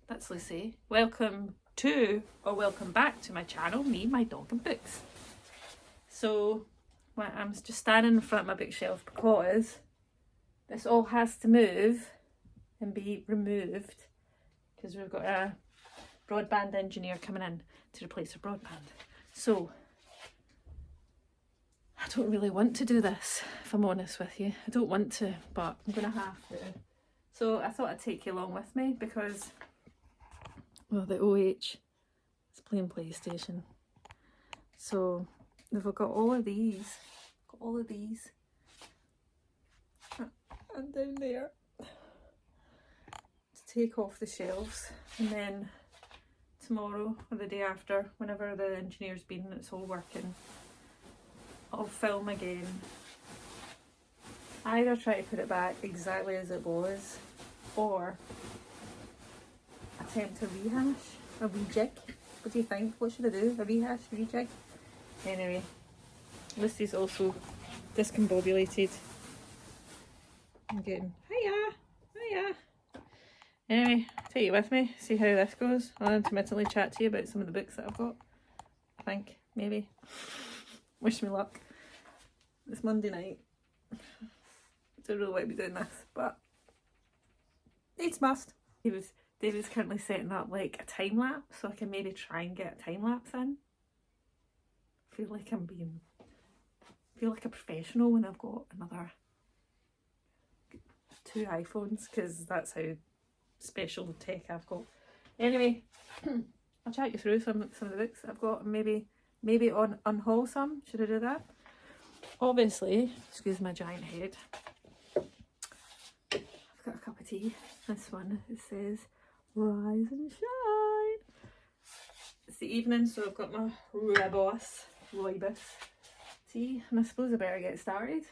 That's Lucy. Welcome to, or welcome back to my channel, me, my dog and books. So, I'm just standing in front of my bookshelf because this all has to move and be removed because we've got a broadband engineer coming in to replace our broadband. So, I don't really want to do this, if I'm honest with you. I don't want to, but I'm going to have to. So I thought I'd take you along with me because, well, the OH is playing PlayStation. So we've got all of these, and down there to take off the shelves, and then tomorrow or the day after, whenever the engineer's been and it's all working, I'll film again. Either try to put it back exactly as it was, or attempt a rehash, a rejig. What do you think? What should I do? A rehash, rejig? Anyway, Lucy's also discombobulated. I'm getting, hiya. Anyway, take it with me, see how this goes. I'll intermittently chat to you about some of the books that I've got. I think, maybe. Wish me luck. It's Monday night. I don't really want to be doing this, but needs must. David's currently setting up like a time lapse, so I can maybe try and get a time lapse in. I feel like a professional when I've got another 2 iPhones, because that's how special tech I've got. Anyway, I'll chat you through some of the books that I've got, and maybe unhaul some. Should I do that? Obviously, excuse my giant head, I've got a cup of tea. This one, it says rise and shine. It's the evening, so I've got my rooibos tea, and I suppose I better get started.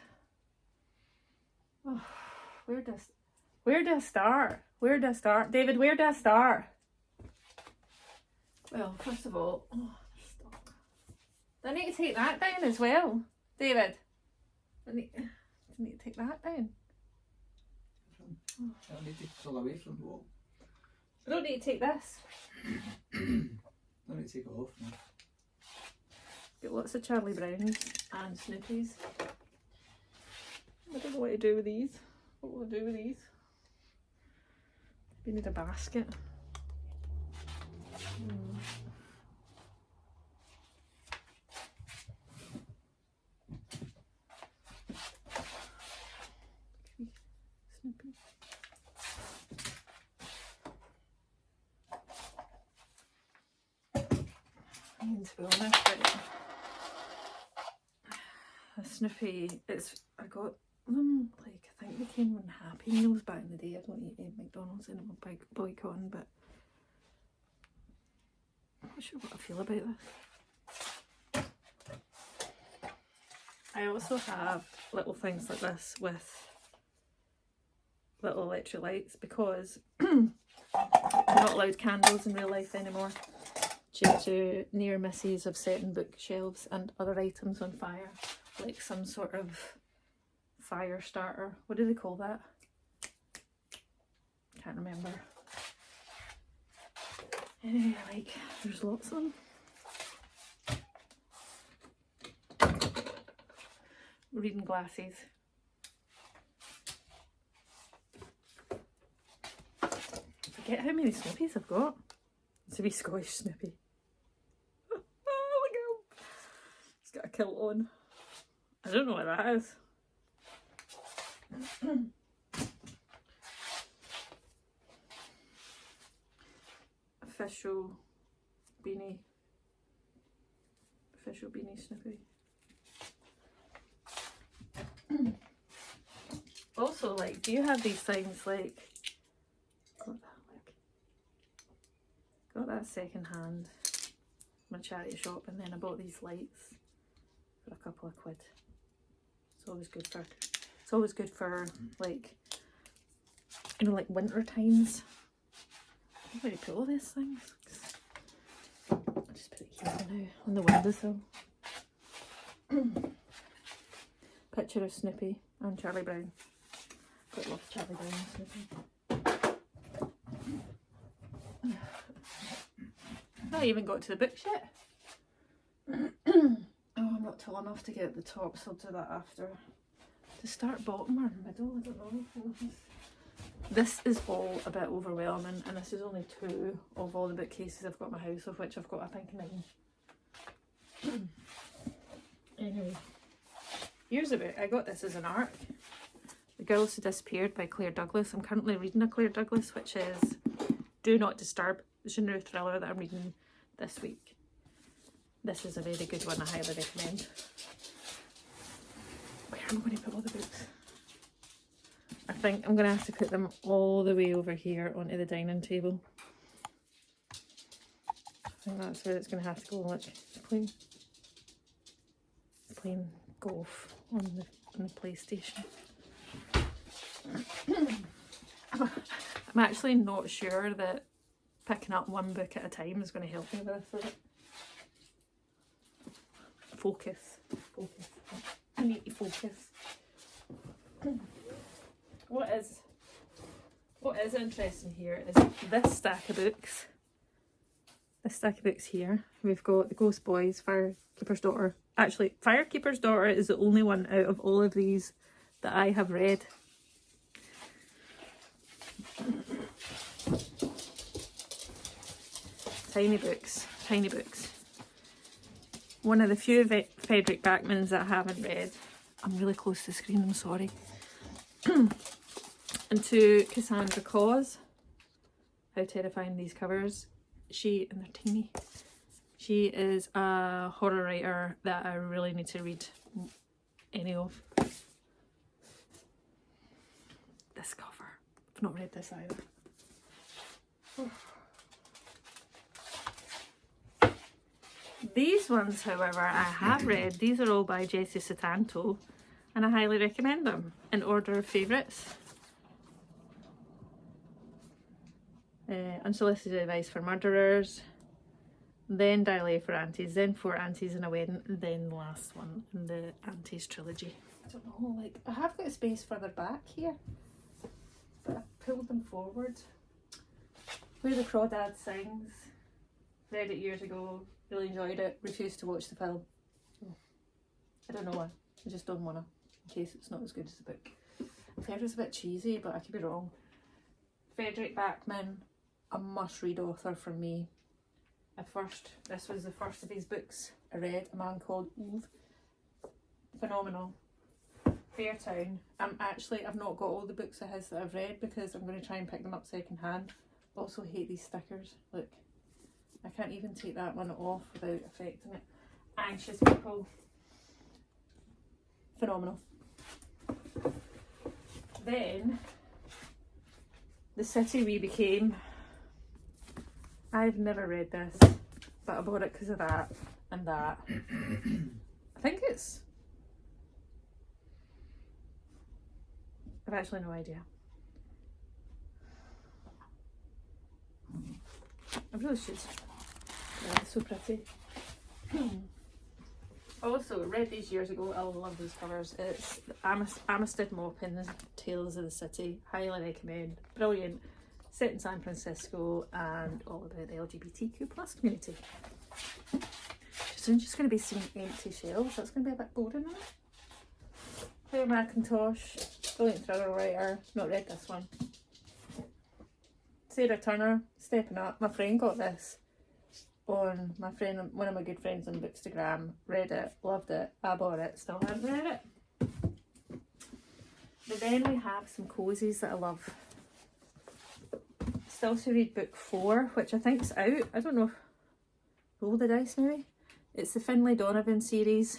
Oh, where do I start? David, where do I start? Well, first of all, do I need to take that down as well? David, I need to take that down. I need to pull away from the wall. I don't need to take this. I need to take it off now. Got lots of Charlie Browns and Snoopies. I don't know what to do with these. What will I do with these? We need a basket. Snoopy. To be honest, a Snoopy, I got them, like, I think they came on Happy Meals back in the day. I don't eat McDonald's anymore, boycotting, but I'm not sure what I feel about this. I also have little things like this with little electric lights because I'm not allowed candles in real life anymore due to near misses of setting bookshelves and other items on fire, like some sort of fire starter. What do they call that? Can't remember. Anyway, like, there's lots of them. Reading glasses. Forget how many Snoopies I've got. It's a wee Scottish Snoopy. Oh, look at him. He's got a kilt on. I don't know what that is. Official beanie Snoopy. Also, like, do you have these things like got that second hand from a charity shop, and then I bought these lights for a couple of quid. It's always good for like, you know, like winter times. I don't know where to put all these things. I'll just put it here for now on the windowsill. Picture of Snoopy and Charlie Brown. Quite love Charlie Brown and Snoopy. Not even got to the books yet. Oh, I'm not tall enough to get at the top, so I'll do that after. To start bottom or middle, I don't know. This is all a bit overwhelming, and this is only 2 of all the bookcases I've got in my house, of which I've got, I think, 9. Anyway, here's a book. I got this as an ARC. The Girls Who Disappeared by Claire Douglas. I'm currently reading a Claire Douglas, which is Do Not Disturb, the genre thriller that I'm reading this week. This is a very good one, I highly recommend. Where am I going to put all the books? I think I'm going to have to put them all the way over here onto the dining table. I think that's where it's going to have to go. Look, playing golf on the PlayStation. I'm actually not sure that picking up one book at a time is going to help me with this, is it? Focus. I need to focus. What is interesting here is this stack of books. This stack of books here. We've got The Ghost Boys, Firekeeper's Daughter. Actually, Firekeeper's Daughter is the only one out of all of these that I have read. Tiny books. One of the few Frederick Backmans that I haven't read. I'm really close to the screen, I'm sorry. And to Cassandra Claus. How terrifying these covers. And they're tiny. She is a horror writer that I really need to read any of. This cover. I've not read this either. Oh. These ones, however, I have read. These are all by Jessie Sutanto, and I highly recommend them in order of favourites. Unsolicited Advice for Murderers, then Diary for Aunties, then 4 Aunties and a Wedding, and then the last one in the Aunties trilogy. I don't know, like, I have got a space further back here, but I've pulled them forward. Where the Crawdad Sings, read it years ago, really enjoyed it, refused to watch the film. I don't know why, I just don't want to, in case it's not as good as the book. I've heard it's a bit cheesy, but I could be wrong. Frederick Backman, a must-read author from me. This was the first of his books I read, A Man Called Eve. Phenomenal. Fairtown. I've not got all the books of his that I've read because I'm going to try and pick them up second hand. Also hate these stickers. Look, I can't even take that one off without affecting it. Anxious People. Phenomenal. Then, The City We Became. I've never read this, but I bought it because of that and that. I think I've actually no idea. I really should. Yeah, it's so pretty. Also, read these years ago. I love these covers. It's Amistad Maupin's Tales of the City. Highly recommend. Brilliant. Set in San Francisco and all about the LGBTQ plus community. Soon just going to be seeing empty shelves. That's going to be a bit boring, isn't it? Claire McIntosh, brilliant thriller writer. Not read this one. Sarah Turner, Stepping Up. My friend got this on one of my good friends on Bookstagram. Read it, loved it. I bought it, still haven't read it. But then we have some cozies that I love. Still to read book 4, which I think's out. I don't know. Roll the dice maybe. It's the Finlay Donovan series.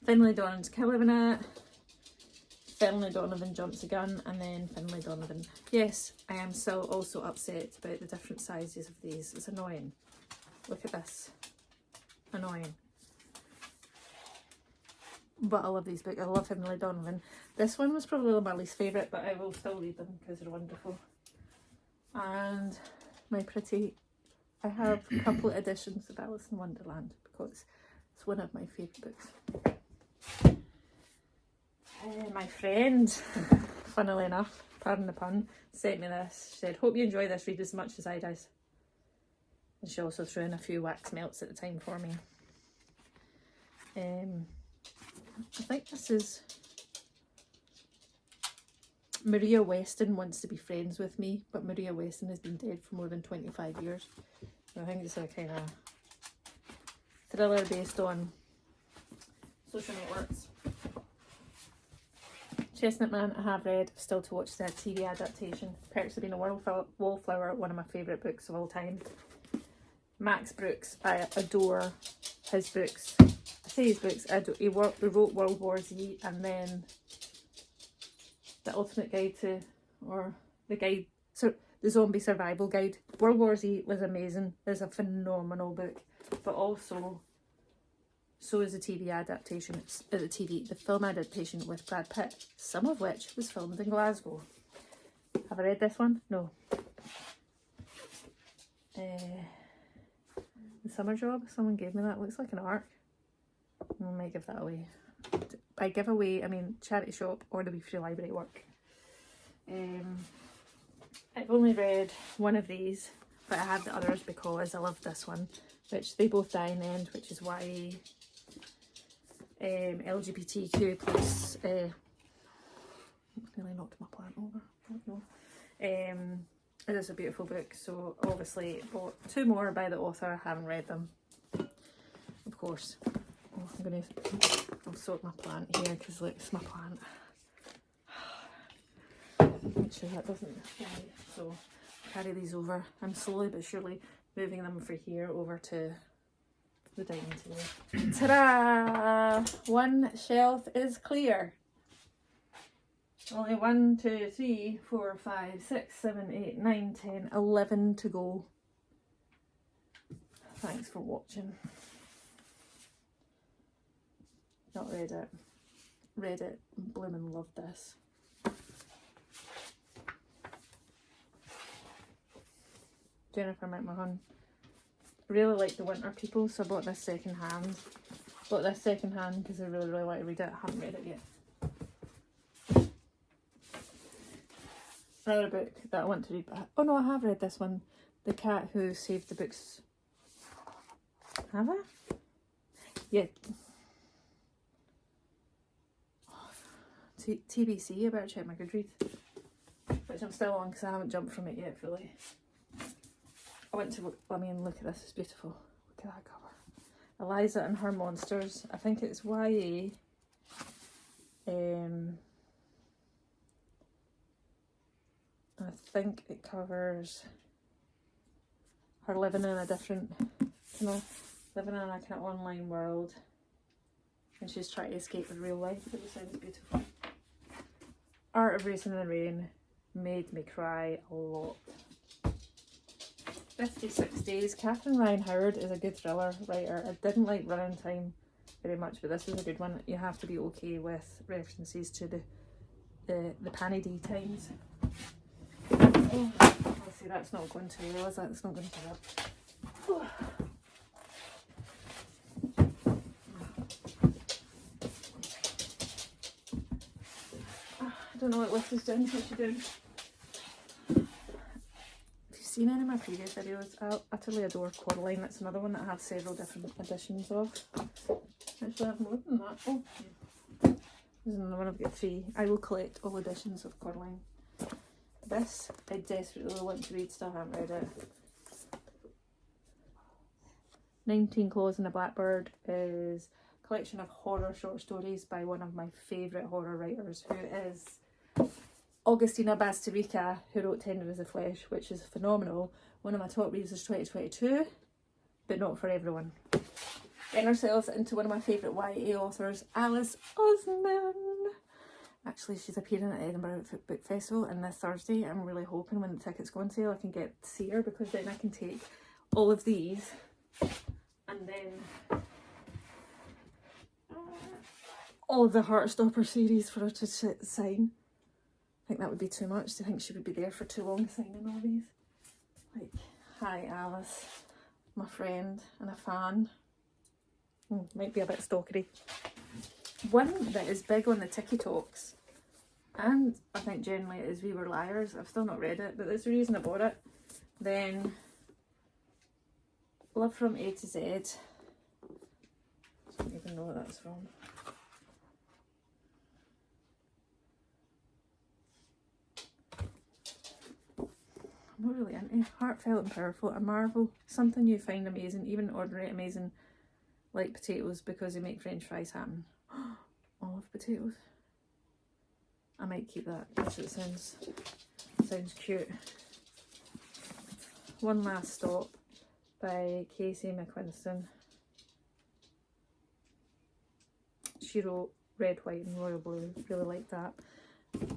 Finlay Donovan's killing it. Finlay Donovan jumps a gun, and then Finlay Donovan. Yes, I am still also upset about the different sizes of these. It's annoying. Look at this. Annoying. But I love these books. I love Finlay Donovan. This one was probably my least favourite, but I will still read them because they're wonderful. And I have a couple of editions of Alice in Wonderland because it's one of my favourite books. My friend, funnily enough, pardon the pun, sent me this. She said, hope you enjoy this read as much as I do. And she also threw in a few wax melts at the time for me. I think this is Maria Weston Wants to Be Friends with Me, but Maria Weston has been dead for more than 25 years. So I think it's a kind of thriller based on social networks. Chestnut Man I have read, still to watch the TV adaptation. Perks of Being a Wallflower, one of my favourite books of all time. Max Brooks, I adore his books. I say his books, he wrote World War Z, and then The Ultimate Guide to, or the guide, so the Zombie Survival Guide. World War Z was amazing. It's a phenomenal book, but also so is the TV adaptation. It's the film adaptation with Brad Pitt, some of which was filmed in Glasgow. Have I read this one? No. The Summer Job, someone gave me that. Looks like an arc. I might give that away. By giveaway, I mean charity shop or the free library work. I've only read one of these, but I have the others because I love this one, which They Both Die in the End, which is YA, LGBTQ plus. Nearly knocked my plant over. I don't know. It is a beautiful book, so obviously bought two more by the author. Haven't read them, of course. Oh, I'll soak my plant here because look, it's my plant. Make sure that doesn't die. So carry these over. I'm slowly but surely moving them from here over to the dining table. Ta-da! One shelf is clear. Only 1, 2, 3, 4, 5, 6, 7, 8, 9, 10, 11 to go. Thanks for watching. Not read it. Read it. Bloomin' loved this. Jennifer McMahon. Really like the Winter People, so I bought this second hand. Bought this second hand because I really want to read it. I haven't read it yet. Another book that I want to read, but oh no, I have read this one. The Cat Who Saved the Books. Have I? Yeah. TBC, I better check my Goodreads, which I'm still on because I haven't jumped from it yet fully. I mean, look at this, it's beautiful. Look at that cover. Eliza and Her Monsters. I think it's YA. I think it covers her living in a different, living in a kind of online world, and she's trying to escape with real life. It sounds beautiful. Art of Racing in the Rain made me cry a lot. 56 Days. Catherine Ryan Howard is a good thriller writer. I didn't like Running Time very much, but this is a good one. You have to be okay with references to the Panny D times. Oh, let's see, that's not going to realise that's not going to do that. Oh. I don't know what Liz is doing, what's she doing? If you've seen any of my previous videos, I utterly adore Coraline. That's another one that I have several different editions of. Actually, I have more than that. Oh, there's another one. I've got 3. I will collect all editions of Coraline. This, I desperately want to read, still haven't read it. 19 Claws and a Blackbird is a collection of horror short stories by one of my favourite horror writers, who is Augustina Basterica, who wrote Tender as a Flesh, which is phenomenal. One of my top reads is 2022, but not for everyone. Getting ourselves into one of my favourite YA authors, Alice Osman. Actually, she's appearing at Edinburgh Book Festival, and this Thursday I'm really hoping when the tickets go on sale I can get to see her, because then I can take all of these and then all of the Heartstopper series for her to sign. I think that would be too much. Do you think she would be there for too long signing all these? Like, hi Alice, my friend and a fan. Might be a bit stalkery. One that is big on the TikToks, and I think generally it is We Were Liars. I've still not read it, but that's the reason I bought it. Then Love from A to Z. I don't even know what that's from. I'm not really into heartfelt and powerful. A marvel, something you find amazing, even ordinary amazing, like potatoes because they make French fries happen. I love potatoes. I might keep that because it sounds cute. One Last Stop by Casey McQuiston. She wrote Red, White and Royal Blue. Really like that.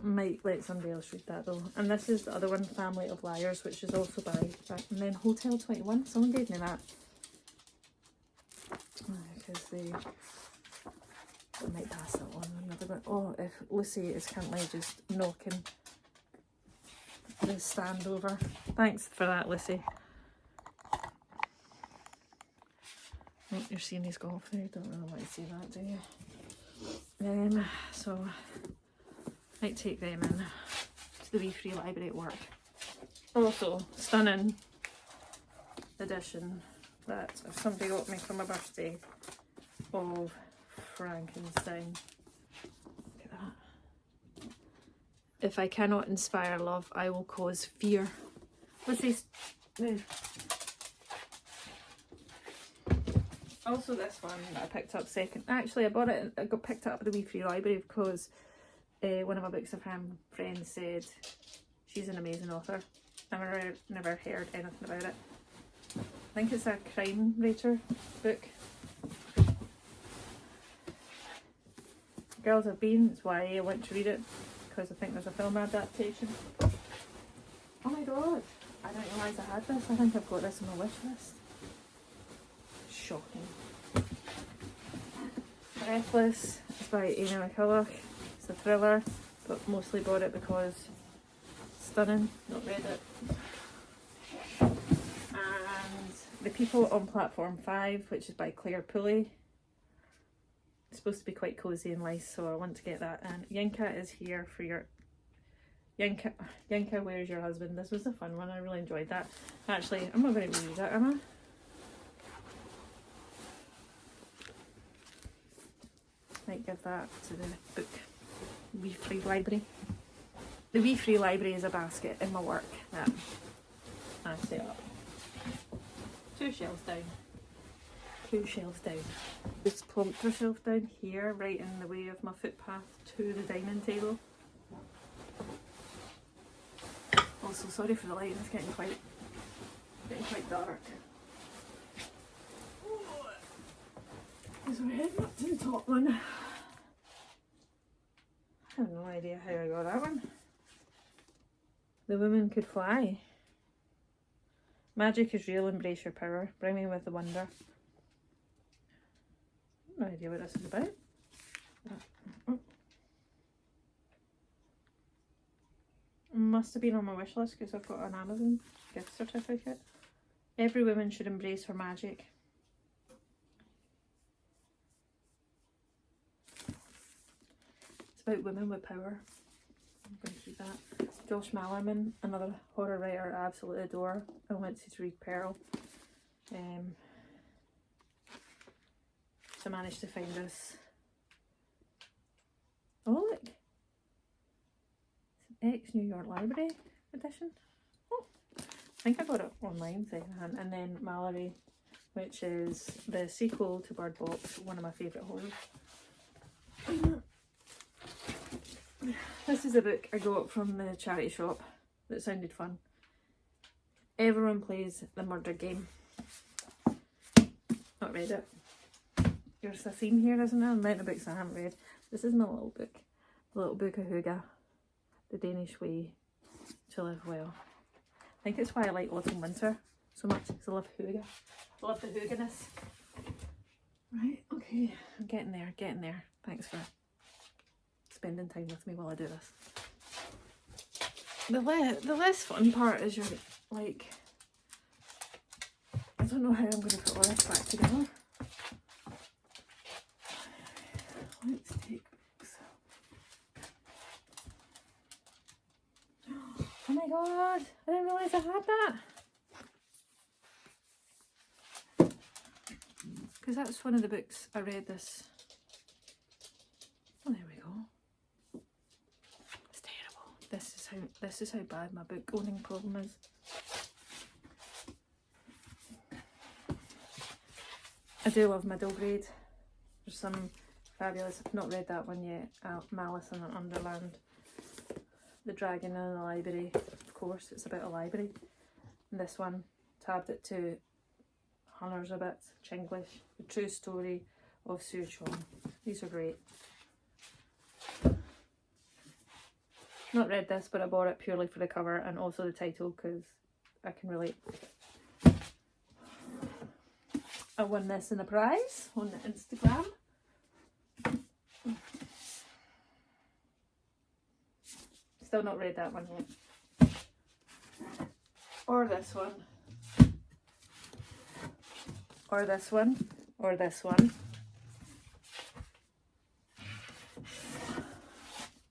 Might let somebody else read that though. And this is the other one, Family of Liars, which is also by and then Hotel 21. Someone gave me that. Because they might pass that on another one. Oh, if Lucy is currently just knocking the stand over. Thanks for that, Lucy. Oh, you're seeing these go off there. You don't really want to see that, do you? So might take them in to the wee free library at work. Also, stunning edition that somebody got me for my birthday of Frankenstein. Look at that. If I cannot inspire love, I will cause fear. What's this? Also this one that I picked up second. Actually, I got picked up at the wee free library because one of my books of friends said she's an amazing author. I've never heard anything about it. I think it's a crime writer book. Girls Have Been, it's why I went to read it, because I think there's a film adaptation. Oh my god, I didn't realise I had this. I think I've got this on my wish list. Shocking. Breathless, it's by Amy McCulloch. It's a thriller, but mostly bought it because it's stunning. Not read it. And The People on Platform 5, which is by Claire Pulley. It's supposed to be quite cosy and nice, so I want to get that. And Yinka is here for your... Yinka, Where's Your Husband? This was a fun one. I really enjoyed that. Actually, I'm not going to read it, am I? Might give that to the book Wee Free Library. The Wee Free Library is a basket in my work that I set up. 2 shelves down. 2 shelves down. Just plonked the shelf down here, right in the way of my footpath to the dining table. Also, sorry for the lighting, it's getting quite dark. So we're heading up to the top one. I have no idea how I got that one. The Woman Could Fly. Magic is real, embrace your power. Bring me with the wonder. No idea what this is about. Must have been on my wish list because I've got an Amazon gift certificate. Every woman should embrace her magic. It's about women with power. I'm going to keep that. Josh Malerman, another horror writer I absolutely adore. I wanted to read Pearl. So I managed to find this. Oh look! It's an ex-New York Library edition. Oh, I think I got it online secondhand. And then Mallory, which is the sequel to Bird Box, one of my favourite horrors. This is a book I got from the charity shop that sounded fun. Everyone Plays the Murder Game. Not read it. There's a theme here, isn't there? The amount of books I haven't read. This is my little book. The Little Book of Hygge. The Danish Way to Live Well. I think it's why I like autumn winter so much, because I love hygge. I love the hyggeness. Right, okay. I'm getting there. Thanks for spending time with me while I do this. The less fun part is you're like, I don't know how I'm going to put all this back together. Let's take books. Oh my god, I didn't realise I had that. because that's one of the books I read this. Oh, there we go. It's terrible. This is how bad my book owning problem is. I do love middle grade. There's some fabulous. I've not read that one yet. Malice in Underland. The Dragon in the Library. Of course, it's about a library. And this one, tabbed it to Hunners a bit. Chinglish. The True Story of Sue Chong. These are great. Not read this, but I bought it purely for the cover and also the title because I can relate. I won this in a prize on the Instagram. Still not read that one yet. Or this one. Or this one. Or this one.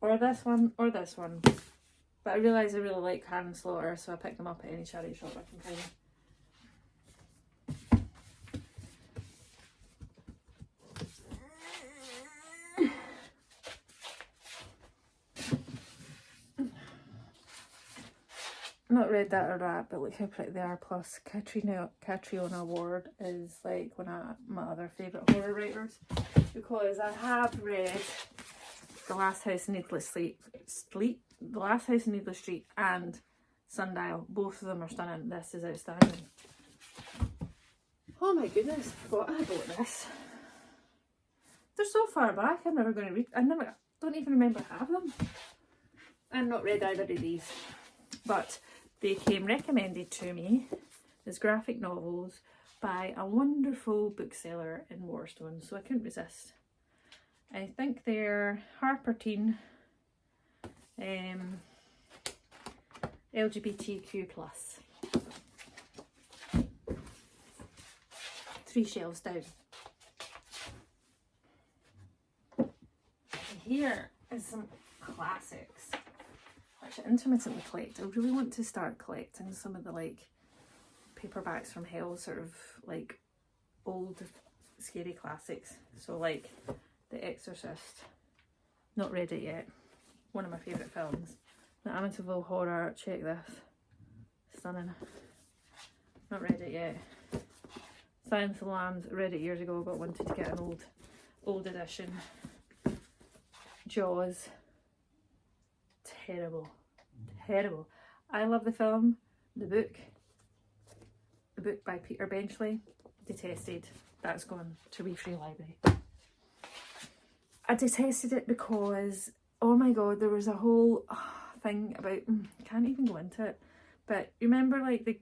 Or this one. Or this one. But I realise I really like Karen Slaughter, so I pick them up at any charity shop I can find. Not read that or that, but look how pretty they are. Plus, Catriona Ward is like one of my other favourite horror writers, because I have read The Last House in Needless Street, The Last House in Needless Street, and Sundial. Both of them are stunning. This is outstanding. Oh my goodness! I forgot I bought this. They're so far back. I'm never going to read. Don't even remember I have them. I've not read either of these, but they came recommended to me as graphic novels by a wonderful bookseller in Waterstone, so I couldn't resist. I think they're Harper Teen, LGBTQ+. 3 shelves down. Here is some classics, which I intermittently collect. I really want to start collecting some of the like paperbacks from hell, sort of like old scary classics. So like The Exorcist, not read it yet, one of my favourite films. The Amityville Horror, check this, stunning, not read it yet. Silence of the Lambs, read it years ago but wanted to get an old edition. Jaws, terrible. I love the film. The book by Peter Benchley, detested. That's gone to Wee Free Library. I detested it because, oh my god, there was a whole thing about, can't even go into it, but you remember like the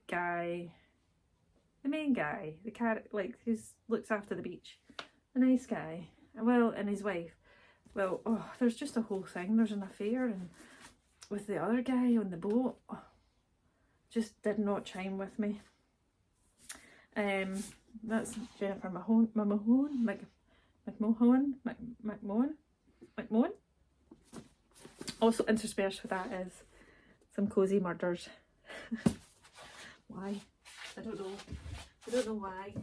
main guy, the cat, like who looks after the beach, the nice guy, well, and his wife. Well, there's just a whole thing. There's an affair, and with the other guy on the boat, just did not chime with me. That's Jennifer McMahon. Also interspersed with that is some cozy murders. Why? I don't know why.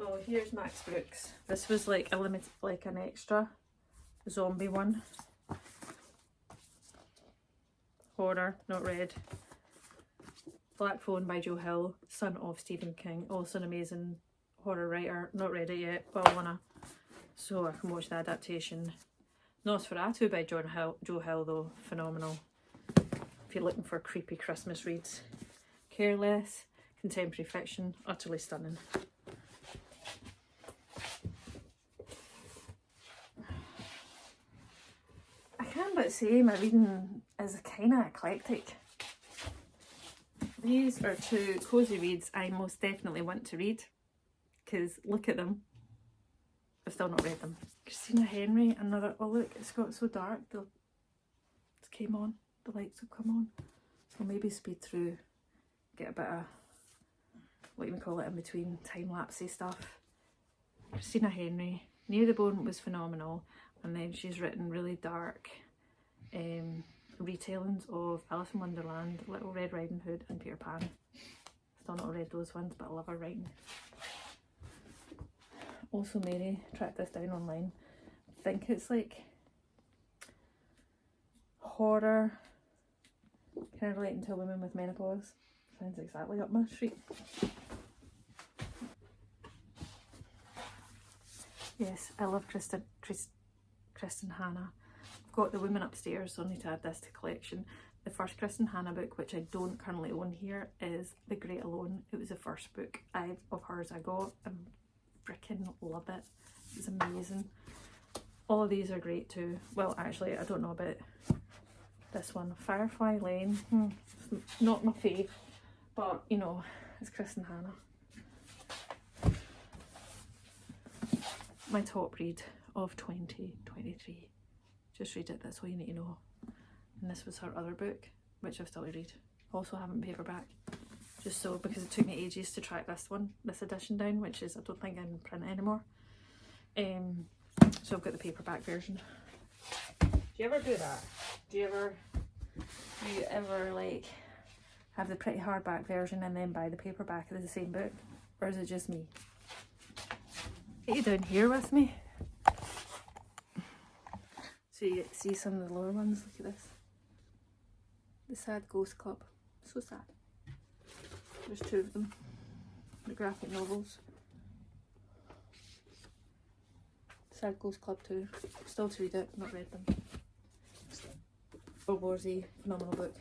Oh, here's Max Brooks. This was like a limited, like an extra zombie one. Horror, not read. Black Phone by Joe Hill, son of Stephen King, also an amazing horror writer. Not read it yet, but I wanna, so I can watch the adaptation. Nosferatu by Joe Hill though, phenomenal. If you're looking for creepy Christmas reads. Careless, contemporary fiction, utterly stunning. I can but say my reading is kind of eclectic. These are 2 cosy reads I most definitely want to read, because look at them. I've still not read them. Christina Henry, another, oh look, it's got so dark, it came on, the lights have come on. I'll maybe speed through, get a bit of, what you call it, in between time-lapsey stuff. Christina Henry, Near the Bone was phenomenal, and then she's written really dark retellings of Alice in Wonderland, Little Red Riding Hood and Peter Pan. Still not read those ones, but I love her writing. Also Mary, tracked this down online. I think it's like horror, kind of relating to a woman with menopause. Sounds exactly up my street. Yes, I love Kristen Hannah. I've got the women upstairs, so I need to add this to collection. The first Kristen Hannah book, which I don't currently own here, is The Great Alone. It was the first book of hers I got. I freaking love it. It's amazing. All of these are great too. Well, actually, I don't know about this one. Firefly Lane. It's not my fave, but you know, it's Kristen Hannah. My top read of 2023. Just read it, that's all you need to know. And this was her other book, which I've still to read. Also haven't paperback. Just so, because it took me ages to track this edition down, which is, I don't think in print anymore. So I've got the paperback version. Do you ever do that? Do you ever like have the pretty hardback version and then buy the paperback of the same book? Or is it just me? Get you down here with me. So you get to see some of the lower ones. Look at this. The Sad Ghost Club. So sad. There's two of them. The graphic novels. Sad Ghost Club 2. Still to read it, not read them. World War Z, phenomenal book.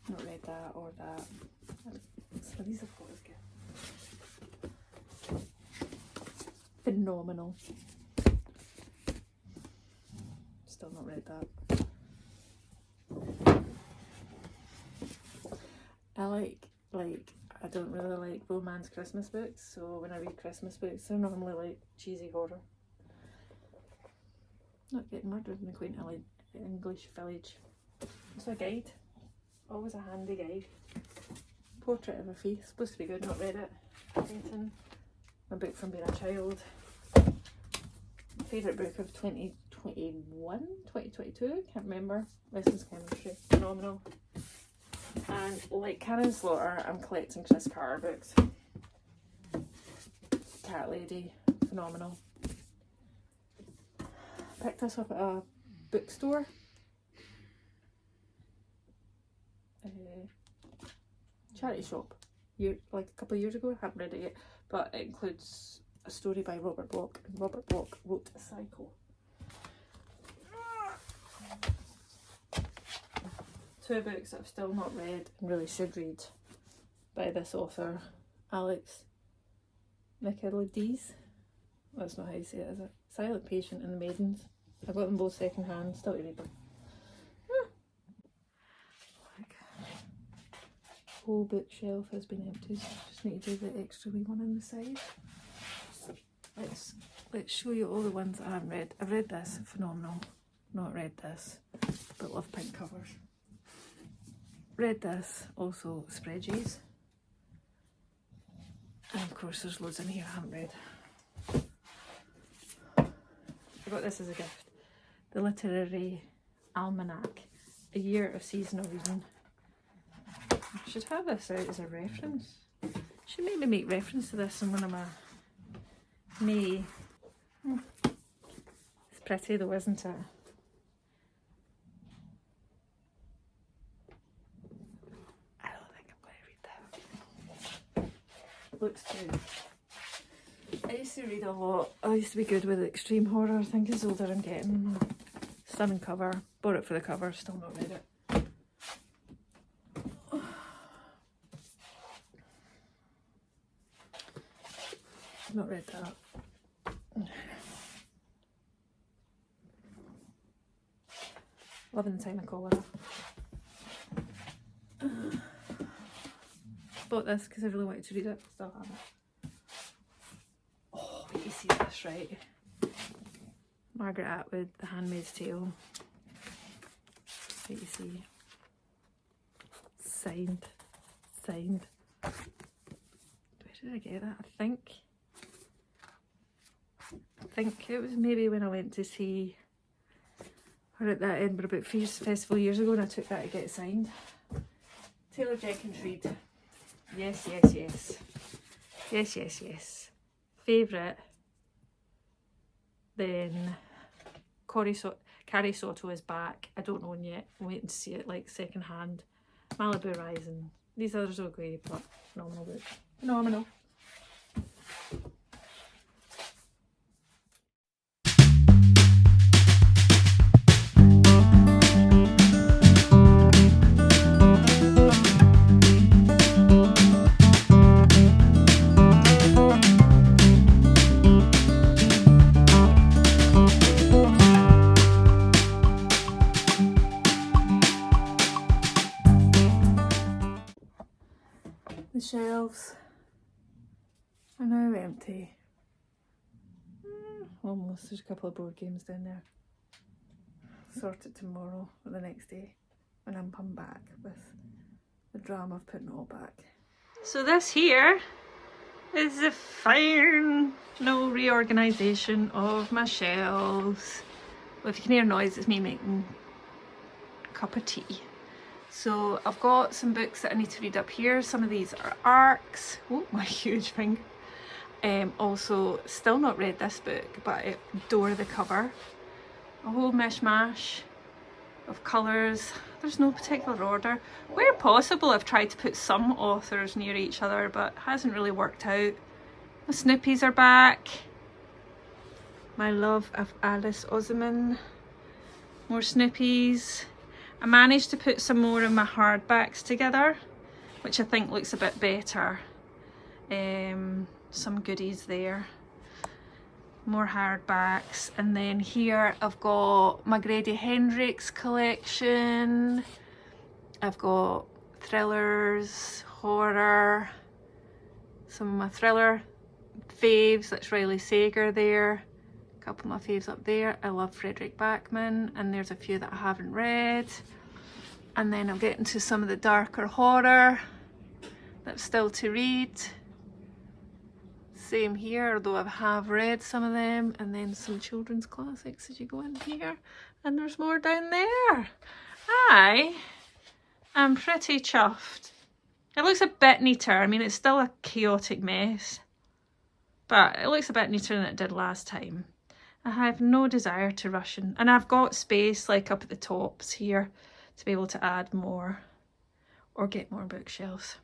Not read that or that. So these I've got as good. Phenomenal. Still not read that. I don't really like romance Christmas books, so when I read Christmas books they're normally like cheesy horror. Not Getting Murdered in the Quaint English Village. It's a guide. Always a handy guide. Portrait of a Faith. Supposed to be good, not read it. Painting. My book from being a child. Favourite book of 2021? 2022? Can't remember. Lessons Chemistry. Phenomenal. And like Cannon Slaughter, I'm collecting Chris Carter books. Cat Lady. Phenomenal. Picked this up at a bookstore. Charity shop. Like a couple of years ago. I haven't read it yet. But it includes a story by Robert Bloch. And Robert Bloch wrote A Cycle. Two books that I've still not read and really should read by this author, Alex Michaelides. That's not how you say it, is it? Silent Patient and The Maidens. I got them both second hand, still to read them. Whole bookshelf has been emptied. Just need to do the extra wee one on the side. Let's show you all the ones that I haven't read. I've read this, phenomenal. Not read this, but love pink covers. Read this, also Spreadsheets. And of course there's loads in here I haven't read. I got this as a gift. The Literary Almanac, a year of seasonal reading. I should have this out as a reference. Should maybe make reference to this in one of my May. It's pretty though, isn't it? I don't think I'm going to read that. Looks good. I used to read a lot. I used to be good with extreme horror. I think as older I'm getting. Stunning cover. Bought it for the cover. Still not read it. I've not read that. Loving the Time of Cholera. Bought this because I really wanted to read it. Still haven't. Oh, wait, you see this, right? Margaret Atwood, The Handmaid's Tale. Wait, you see. Signed. Where did I get that? I think it was maybe when I went to see were at that Edinburgh Book Festival years ago and I took that to get it signed. Taylor Jenkins Reid. Yes, yes, yes. Yes, yes, yes. Favourite. Then Carrie Soto is back. I don't own yet. I'm waiting to see it like second hand. Malibu Rising. These others are okay, but phenomenal book. Phenomenal. The shelves are now empty. Almost. There's a couple of board games down there. Sort it tomorrow or the next day when I'm come back with the drama of putting it all back. So this here is the final reorganisation of my shelves. Well, if you can hear noise, it's me making a cup of tea. So I've got some books that I need to read up here. Some of these are arcs. Oh, my huge finger. Also, still not read this book, but I adore the cover. A whole mishmash of colours. There's no particular order. Where possible, I've tried to put some authors near each other, but it hasn't really worked out. The Snoopies are back. My love of Alice Oseman. More Snoopies. I managed to put some more of my hardbacks together, which I think looks a bit better. Some goodies there. More hardbacks. And then here I've got my Grady Hendrix collection. I've got thrillers, horror, some of my thriller faves. That's Riley Sager there. A couple of my faves up there. I love Frederick Backman, and there's a few that I haven't read. And then I'm getting to some of the darker horror that's still to read. Same here, although I have read some of them. And then some children's classics as you go in here. And there's more down there. I am pretty chuffed. It looks a bit neater. I mean, it's still a chaotic mess, but it looks a bit neater than it did last time. I have no desire to rush in, and I've got space like up at the tops here to be able to add more or get more bookshelves.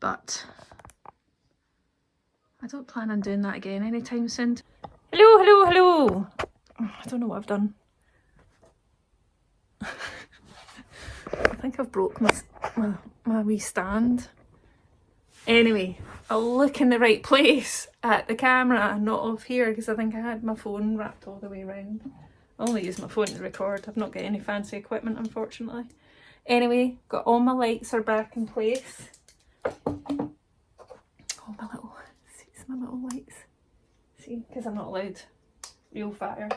But I don't plan on doing that again anytime soon. Hello, hello, hello. Oh, I don't know what I've done. I think I've broke my wee stand. Anyway, I'll look in the right place at the camera, not off here, because I think I had my phone wrapped all the way around. I only use my phone to record. I've not got any fancy equipment, unfortunately. Anyway, got all my lights are back in place. Oh, my little lights. See, because I'm not allowed real fire.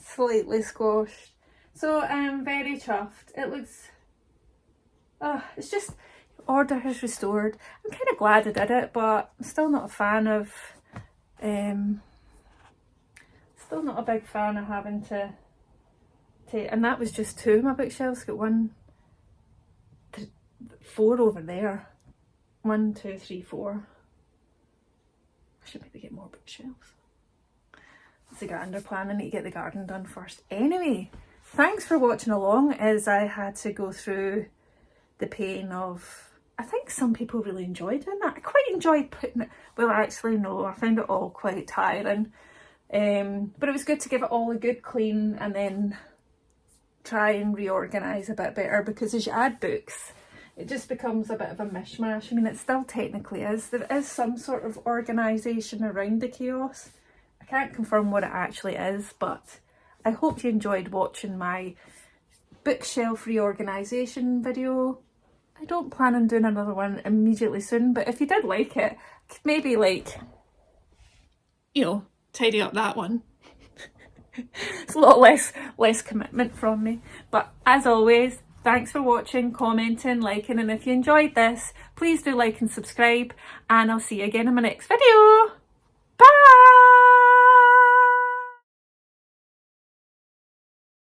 Slightly squashed. So I'm very chuffed. It looks, it's just, order is restored. I'm kind of glad I did it, but I'm still not a fan of, still not a big fan of having to take, and that was just 2 of my bookshelves. Got 4 over there. 1, 2, 3, 4. I should maybe get more bookshelves. It's a grander plan. I need to get the garden done first. Anyway, thanks for watching along as I had to go through the pain of, I think some people really enjoyed doing that. I quite enjoyed putting it, well actually no, I found it all quite tiring. But it was good to give it all a good clean and then try and reorganise a bit better, because as you add books, it just becomes a bit of a mishmash. I mean, it still technically is. There is some sort of organisation around the chaos. I can't confirm what it actually is, but I hope you enjoyed watching my bookshelf reorganisation video. I don't plan on doing another one immediately soon, but if you did like it, maybe like, you know, tidy up that one. It's a lot less commitment from me. But as always, thanks for watching, commenting, liking, and if you enjoyed this, please do like and subscribe, and I'll see you again in my next video.